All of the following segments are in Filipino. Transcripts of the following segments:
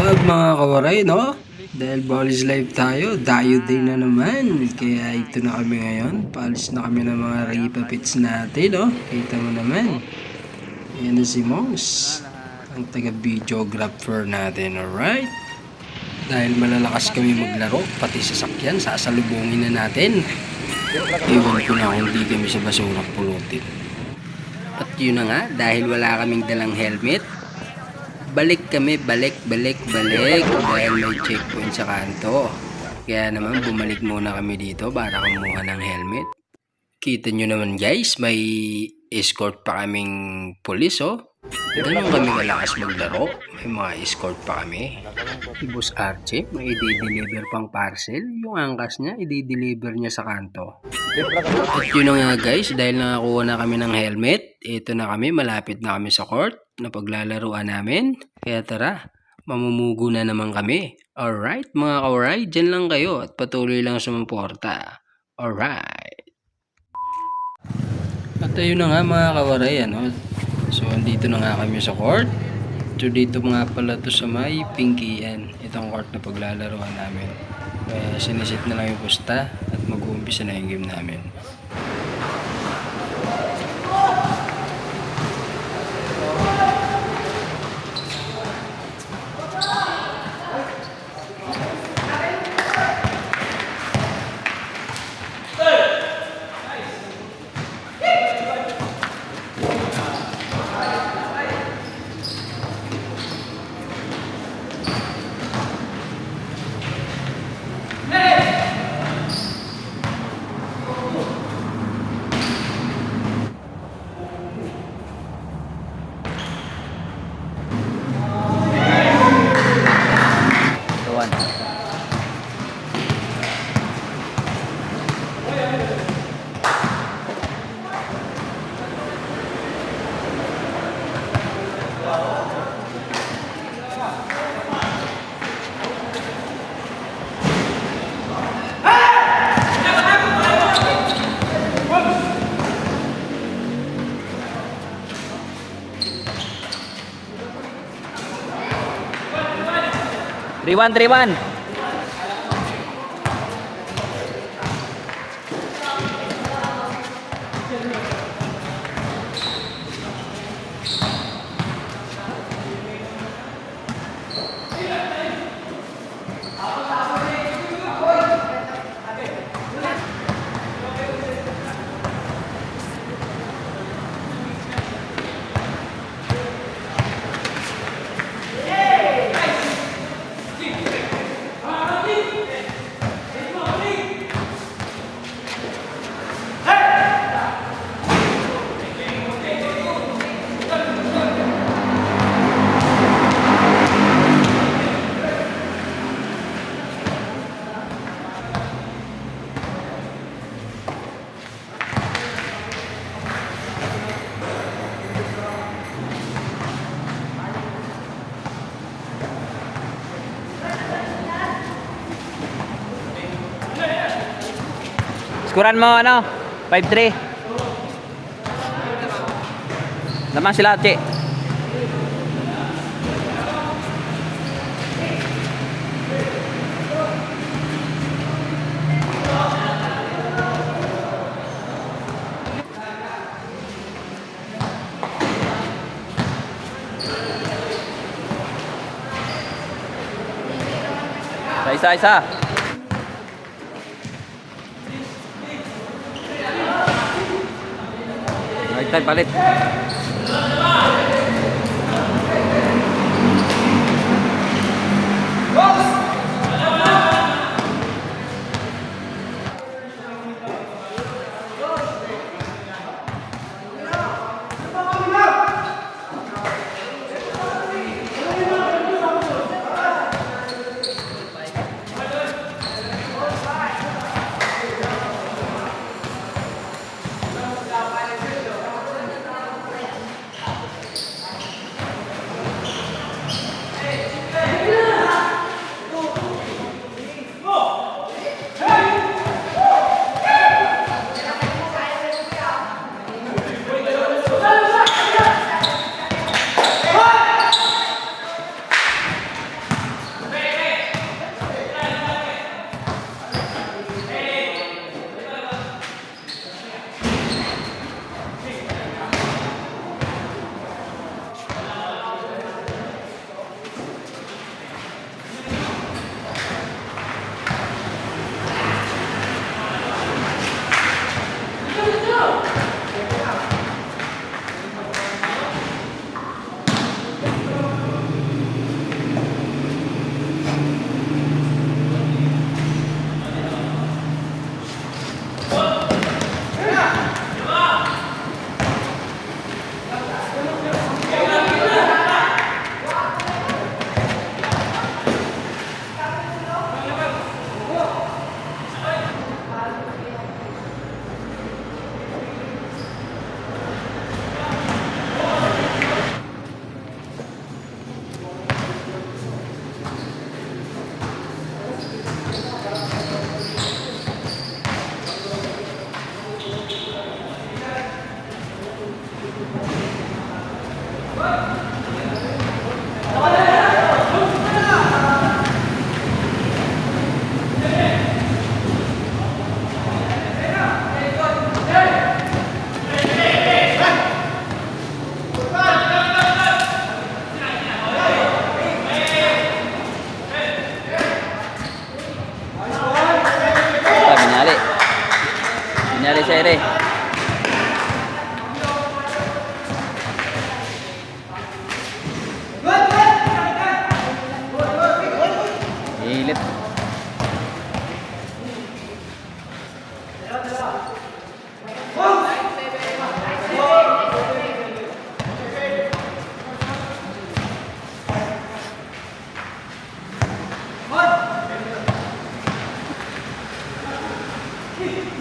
up mga kawaray, no? Dahil Ballis Live tayo, dayo day na naman. Kaya ito na kami ngayon. Paalis na kami ng mga ripapits natin, no? Kita mo naman. Yan na si Mongs, ang taga-videographer natin, alright? Dahil malalakas kami maglaro, pati sasakyan, sasalubungin na natin. Iwan ko na kung di kami sa basura pulutin. At yun na nga, dahil wala kaming dalang helmet, balik kami, balik dahil may checkpoint sa kanto. Kaya naman bumalik muna kami dito para kumuha ng helmet. Kita nyo naman guys, may escort pa kaming pulis, oh. Ganun kami malakas maglaro, may mga escort pa kami. Si Boss Archie, may i-deliver pang parcel. Yung angkas niya, i-deliver niya sa kanto. At yun na nga guys, dahil nakakuha na kami ng helmet, ito na kami, malapit na kami sa court na paglalaruan namin. Kaya tara, mamumugo na naman kami. Alright mga kawaray, dyan lang kayo at patuloy lang sumuporta. Alright. At ayun na nga mga kawaray, ano? So andito na nga kami sa court. So dito nga pala to sa may Pinkian, itong court na paglalaruan namin. Kaya sinisit na lang yung pusta at mag-uumpisa na yung game namin. Triwan, Triwan. Skuran mo ano? 5-3. Naman sila, Che. Isa. Right time palit.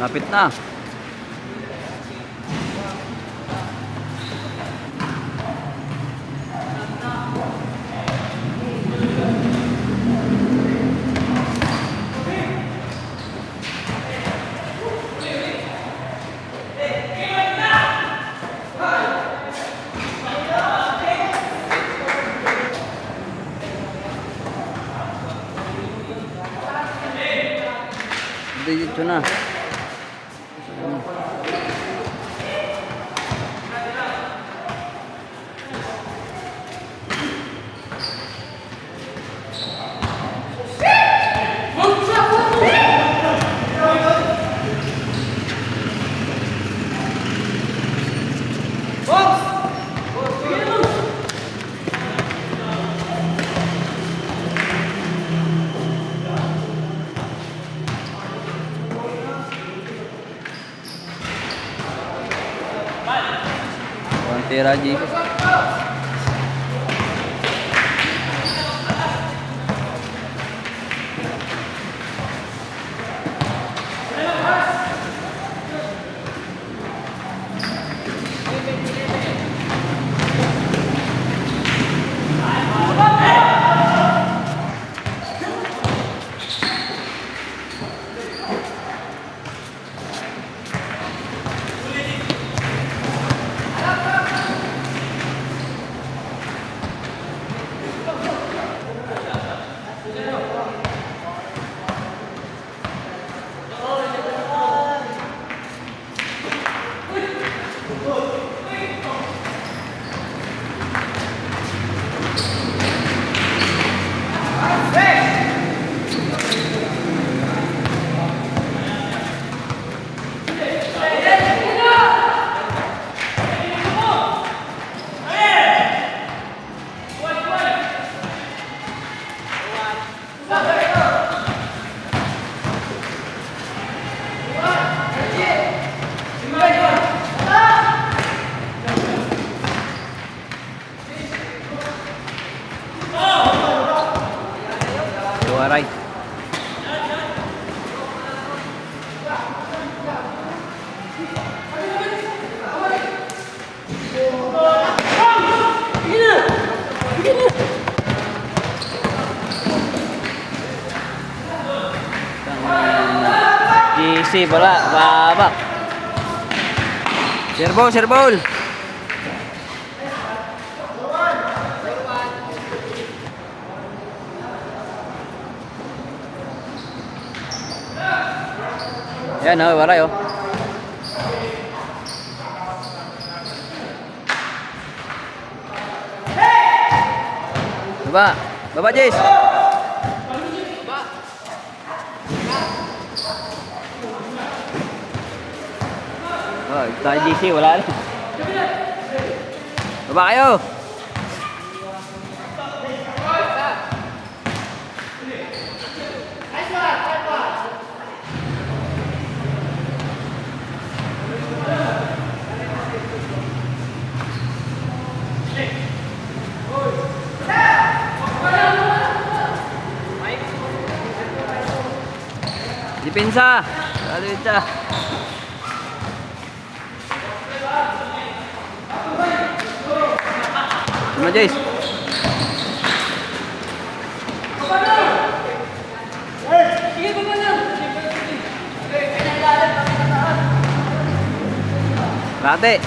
Lapit na. Dito na. Konti Raji. Aray. GC bola, babak. Serbol, serbol. Yan oh, waray oh. Baba, baba Jis. Oh, tayo GC, wala lang. Baba kayo. Depensa. Depensa. Sama Jais. Rate.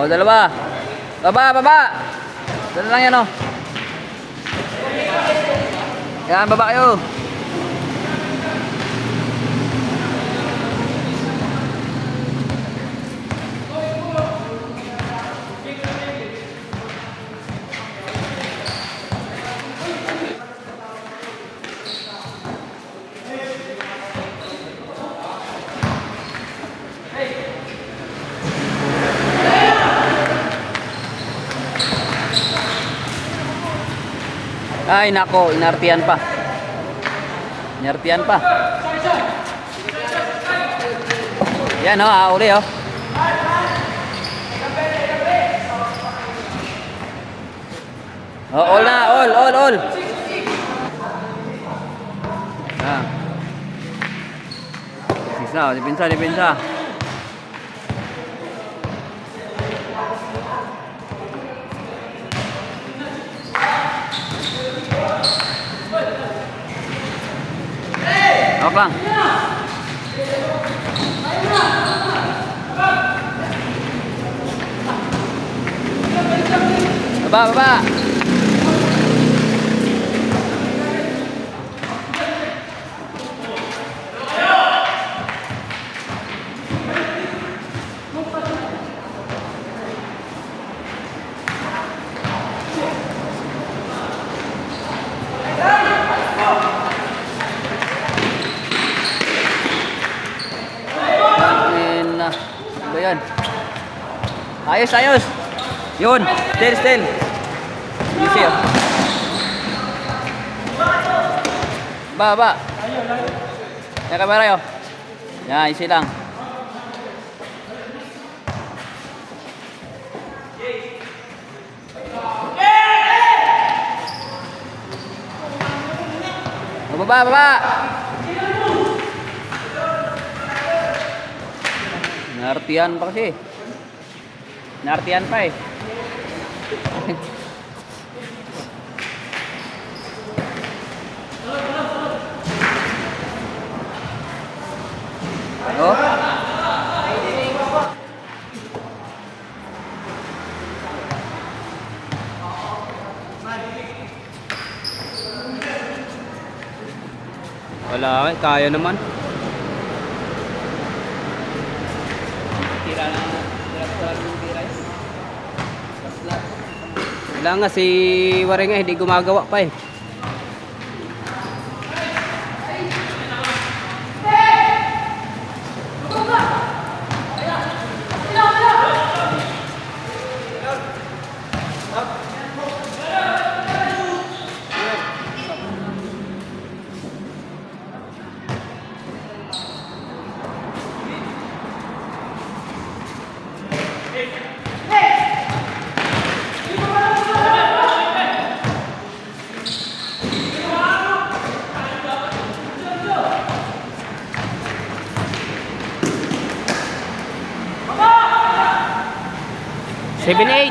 Oh, dalawa. Baba, baba. Dala lang yan, oh. Yan, baba kayo. Ay, nako, inartiyan pa. Inartiyan pa. Yan, oh, uli, oh. Oh, all na, all. Ah. Depensa. Hawak lang. Baba. Ano yan? Ayos. Yun. Still. Easy, oh. Baba. Yan kamera yun. Yan, easy lang. Baba. Nartiyan pa kasi. Nartiyan pa eh. Oh. Wala, kaya naman. Wala nga si Waring hindi gumagawa pa eh. Seven, 8.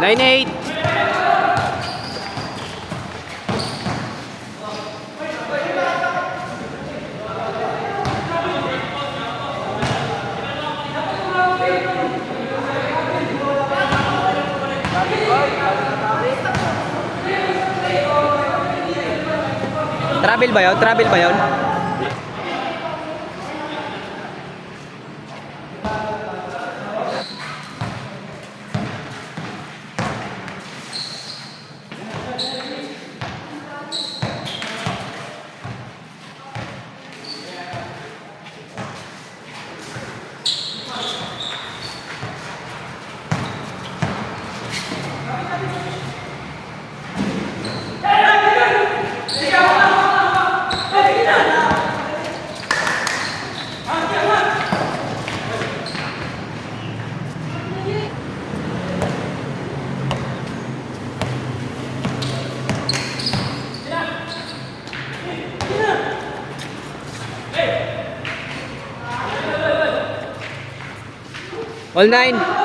Nine, 8. Travel ba yun? All 9.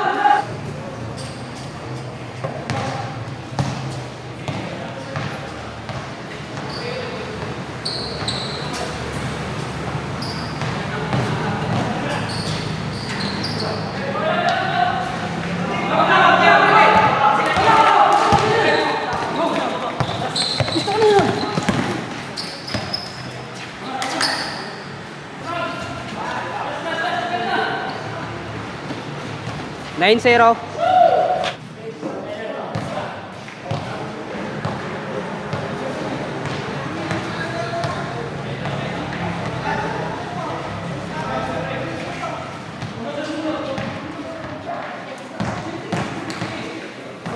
9-0.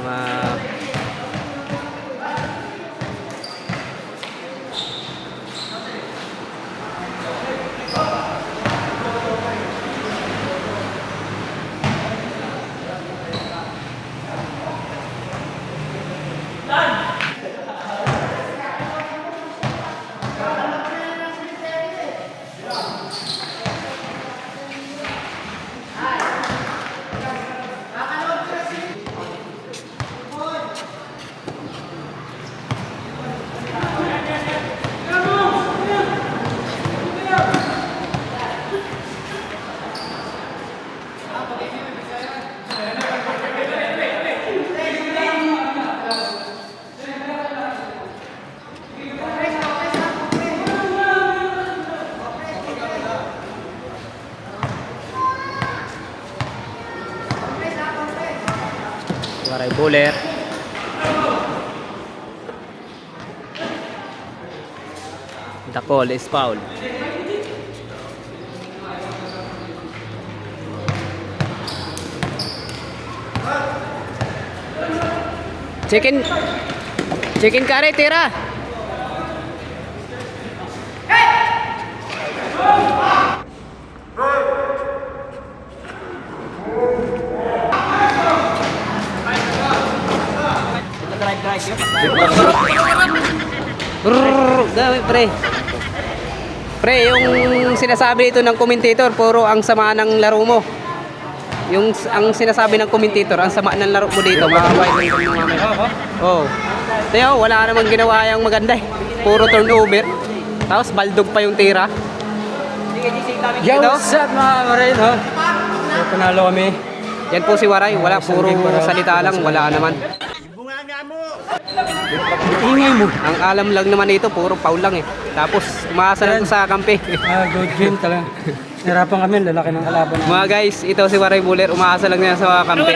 Mga Waray Buller. The call is foul. Chicken curry, tira. Dami, pre. Pre, yung sinasabi ito ng commentator, puro ang sama ng laro mo. Ang sinasabi ng commentator, ang sama ng laro mo dito, makakabay ng mamaya. Oh. Tayo, wala namang ginawa yung maganda eh. Puro turnover. Tapos baldog pa yung tira. Yo, what's up mga kamarin, ha? So, panalo kami. Yan po si Waray, wala, puro salita lang, wala naman. Ingay mo. Ang alam lang naman ito, puro foul lang eh. Tapos umaasa lang sa kampi. Good game talaga. Nahirapan kami, lalaki ng kalaban. Mga guys, ito si Waray Buller, umaasa lang niya sa kampi.